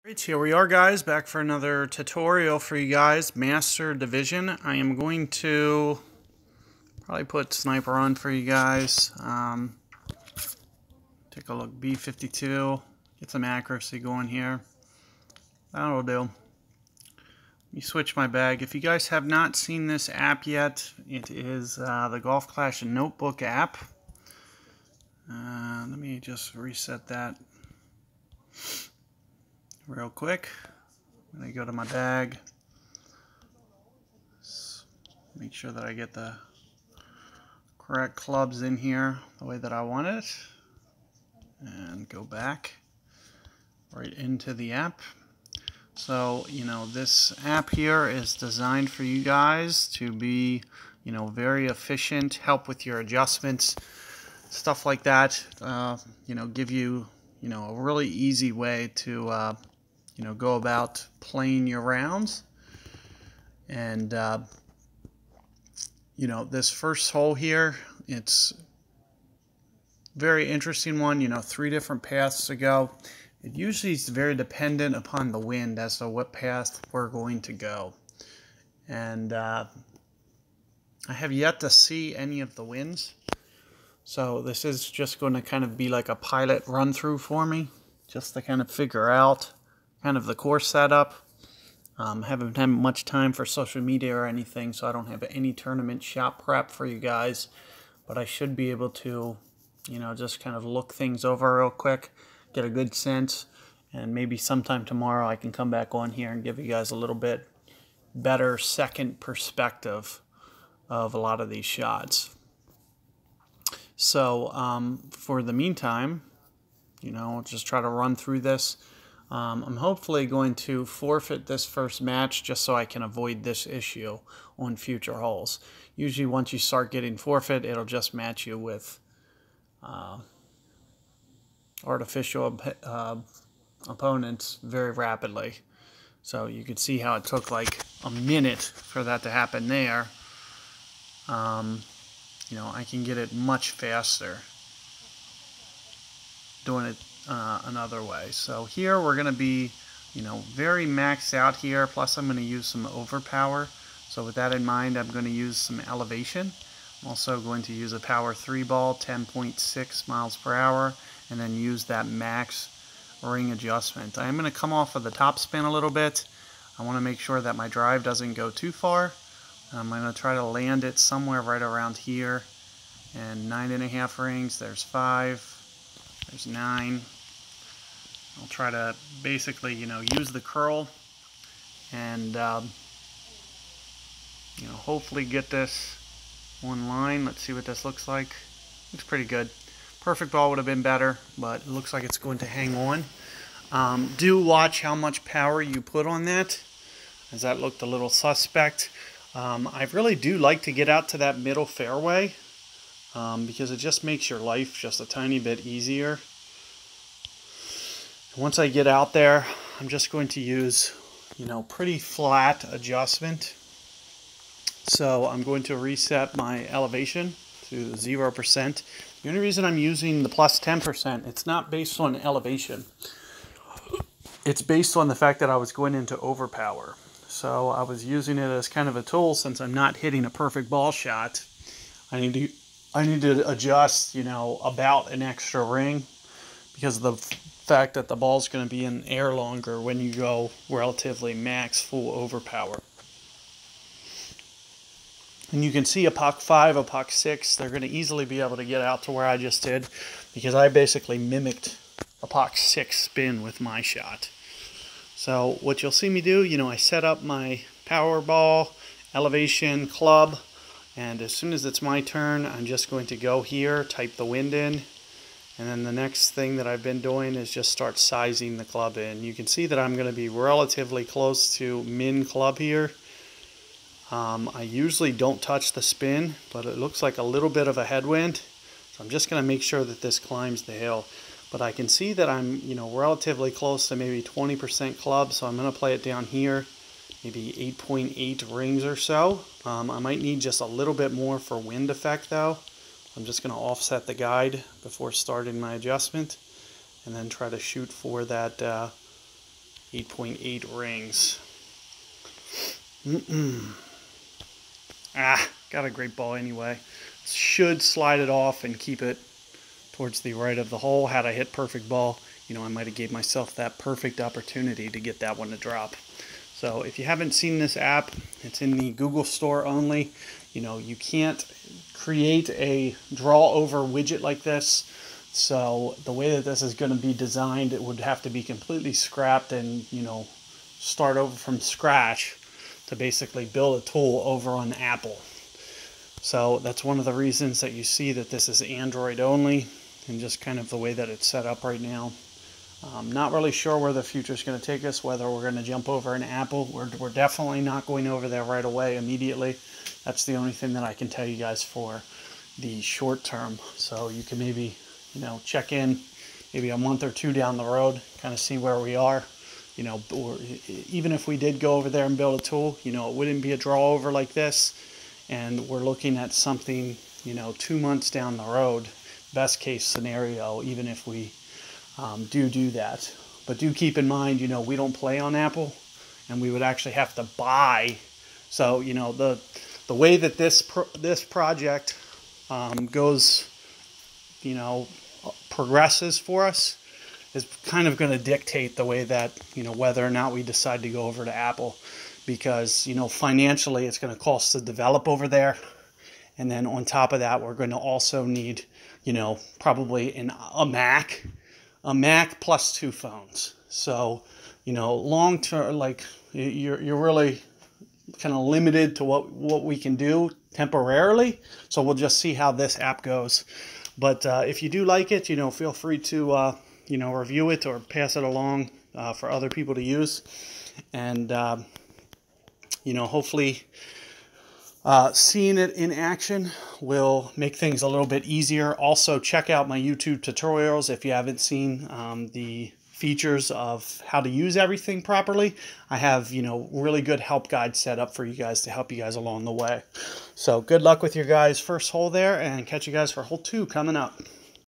Alright, here we are guys, back for another tutorial for you guys, Master Division. I am going to probably put Sniper on for you guys. Take a look, B52, get some accuracy going here. That'll do. Let me switch my bag. If you guys have not seen this app yet, it is the Golf Clash Notebook app. Let me just reset that real quick. I'm going to go to my bag. Make sure that I get the correct clubs in here the way that I want it. And go back right into the app. So, this app here is designed for you guys to be, very efficient, help with your adjustments, stuff like that. Give you, a really easy way to go about playing your rounds. And, this first hole here, it's very interesting one, 3 different paths to go. It usually is very dependent upon the wind as to what path we're going to go. And I have yet to see any of the winds. So this is just going to kind of be like a pilot run through for me, just to kind of figure out kind of the course setup. Haven't had much time for social media or anything, so I don't have any tournament shot prep for you guys. But I should be able to, just kind of look things over real quick, get a good sense, and maybe sometime tomorrow I can come back on here and give you guys a little bit better second perspective of a lot of these shots. So for the meantime, just try to run through this. I'm hopefully going to forfeit this first match just so I can avoid this issue on future holes. Usually once you start getting forfeit, it'll just match you with artificial opponents very rapidly. So you can see how it took like a minute for that to happen there. I can get it much faster doing it another way. So here we're going to be, very maxed out here. Plus I'm going to use some overpower. So with that in mind, I'm going to use some elevation. I'm also going to use a power 3 ball, 10.6 miles per hour, and then use that max ring adjustment. I'm going to come off of the top spin a little bit. I want to make sure that my drive doesn't go too far. I'm going to try to land it somewhere right around here. And 9.5 rings, there's 5, there's 9. I'll try to basically, use the curl and, hopefully get this one line. Let's see what this looks like. Looks pretty good. Perfect ball would have been better, but it looks like it's going to hang on. Do watch how much power you put on that, as that looked a little suspect. I really do like to get out to that middle fairway because it just makes your life just a tiny bit easier. Once I get out there, I'm just going to use, pretty flat adjustment. So I'm going to reset my elevation to 0%. The only reason I'm using the plus 10%, it's not based on elevation. It's based on the fact that I was going into overpower. So I was using it as kind of a tool since I'm not hitting a perfect ball shot. I need to adjust, about an extra ring because of the fact that the ball's going to be in air longer when you go relatively max full overpower. And you can see a puck 5, a puck 6, they're going to easily be able to get out to where I just did because I basically mimicked a puck 6 spin with my shot. So what you'll see me do, I set up my power ball, elevation, club, and as soon as it's my turn, I'm just going to go here, type the wind in, and then the next thing that I've been doing is just start sizing the club in. You can see that I'm going to be relatively close to min club here. I usually don't touch the spin, but it looks like a little bit of a headwind. So I'm just going to make sure that this climbs the hill. But I can see that I'm, relatively close to maybe 20% club, so I'm going to play it down here, maybe 8.8 rings or so. I might need just a little bit more for wind effect though. I'm just going to offset the guide before starting my adjustment and then try to shoot for that 8.8 rings. Got a great ball anyway. Should slide it off and keep it towards the right of the hole. Had I hit perfect ball, you know, I might have gave myself that perfect opportunity to get that one to drop. So if you haven't seen this app, it's in the Google Store only. You know, you can't create a draw over widget like this. So the way that this is going to be designed, it would have to be completely scrapped and, you know, start over from scratch to basically build a tool over on Apple. So that's one of the reasons that you see that this is Android only, and just kind of the way that it's set up right now. Not really sure where the future is going to take us, whether we're going to jump over in Apple. We're definitely not going over there right away immediately. That's the only thing that I can tell you guys for the short term. So you can maybe, you know, check in maybe a month or two down the road, kind of see where we are. You know, or even if we did go over there and build a tool, you know, it wouldn't be a draw over like this. And we're looking at something, you know, 2 months down the road, best case scenario, even if we do that. But do keep in mind, you know, we don't play on Apple, and we would actually have to buy. So, you know, the way that this project goes, you know, progresses for us is kind of going to dictate the way that, you know, whether or not we decide to go over to Apple. Because, you know, financially it's going to cost to develop over there. And then on top of that, we're going to also need, you know, probably a Mac plus 2 phones. So, you know, long term, like you're really kind of limited to what we can do temporarily. So we'll just see how this app goes. But if you do like it, you know, feel free to, you know, review it or pass it along for other people to use. And, you know, hopefully seeing it in action will make things a little bit easier. Also, check out my YouTube tutorials if you haven't seen the features of how to use everything properly. I have, you know, really good help guides set up for you guys to help you guys along the way. So good luck with your guys' first hole there, and catch you guys for hole 2 coming up.